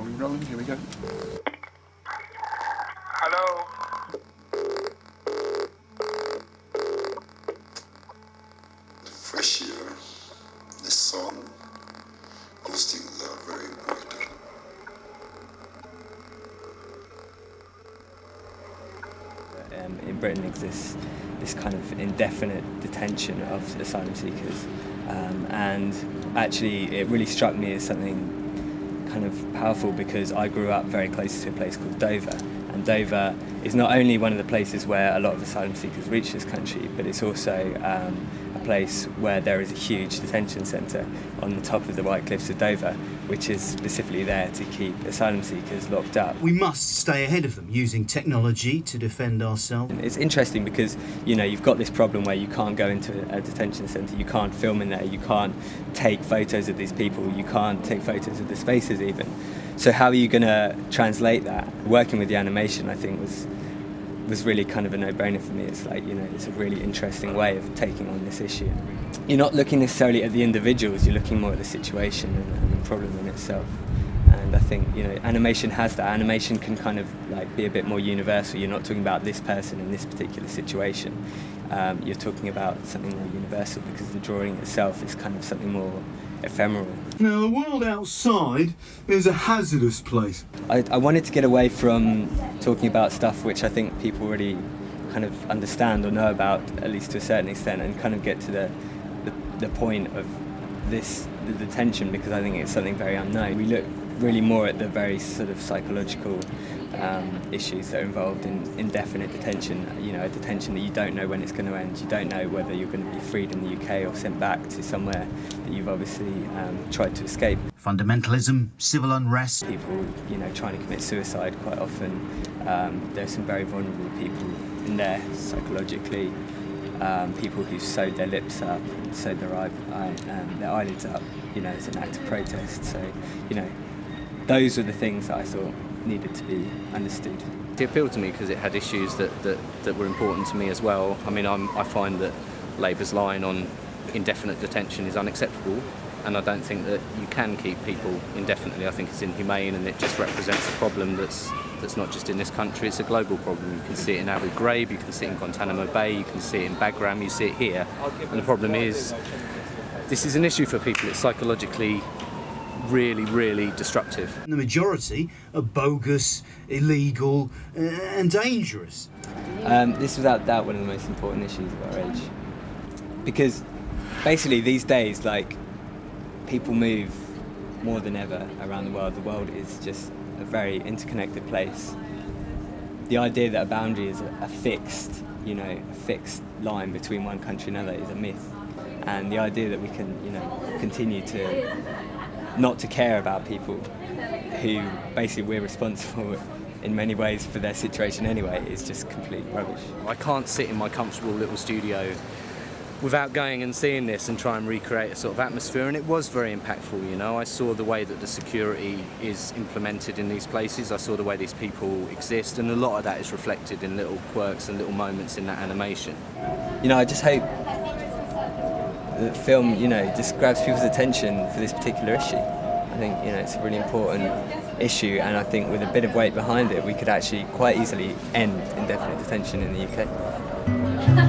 we rolling? Here we go. Hello. The fresh air, the sun, those things are very important. In Britain exists this kind of indefinite detention of asylum seekers, and actually it really struck me as something kind of powerful because I grew up very close to a place called Dover, and Dover is not only one of the places where a lot of asylum seekers reach this country, but it's also a place where there is a huge detention centre on the top of the White Cliffs of Dover, which is specifically there to keep asylum seekers locked up. We must stay ahead of them using technology to defend ourselves. It's interesting because, you know, you've got this problem where you can't go into a detention centre, you can't film in there, you can't take photos of these people, you can't take photos of the spaces even. So how are you going to translate that? Working with the animation, I think, was really kind of a no-brainer for me. It's like, you know, it's a really interesting way of taking on this issue. You're not looking necessarily at the individuals, you're looking more at the situation and the problem in itself. And I think, you know, animation has that. Animation can kind of like be a bit more universal. You're not talking about this person in this particular situation. You're talking about something more universal because the drawing itself is kind of something more ephemeral. Now, the world outside is a hazardous place. I wanted to get away from talking about stuff which I think people already kind of understand or know about, at least to a certain extent, and kind of get to the point of the detention, because I think it's something very unknown. We look really more at the very sort of psychological issues that are involved in indefinite detention. You know, a detention that you don't know when it's going to end. You don't know whether you're going to be freed in the UK or sent back to somewhere that you've obviously tried to escape. Fundamentalism, civil unrest. People, you know, trying to commit suicide quite often. There's some very vulnerable people in there psychologically. People who sewed their lips up, sewed their eyelids up, you know, as an act of protest. So, you know, those were the things that I thought needed to be understood. It appealed to me because it had issues that were important to me as well. I mean, I find that Labour's line on indefinite detention is unacceptable, and I don't think that you can keep people indefinitely. I think it's inhumane, and it just represents a problem that's not just in this country, it's a global problem. You can see it in Abu Ghraib, you can see it in Guantanamo Bay, you can see it in Bagram, you see it here. And the problem is, this is an issue for people. It's psychologically really, really destructive. The majority are bogus, illegal and dangerous. This is without doubt one of the most important issues of our age. Because basically these days, like, people move more than ever around the world. The world is just a very interconnected place. The idea that a boundary is a fixed, you know, a fixed line between one country and another is a myth. And the idea that we can, you know, continue to not to care about people who basically we're responsible in many ways for their situation anyway is just complete rubbish. I can't sit in my comfortable little studio without going and seeing this and try and recreate a sort of atmosphere, and it was very impactful, you know. I saw the way that the security is implemented in these places, I saw the way these people exist, and a lot of that is reflected in little quirks and little moments in that animation. You know, I just hope that the film, you know, just grabs people's attention for this particular issue. I think, you know, it's a really important issue, and I think with a bit of weight behind it, we could actually quite easily end indefinite detention in the UK.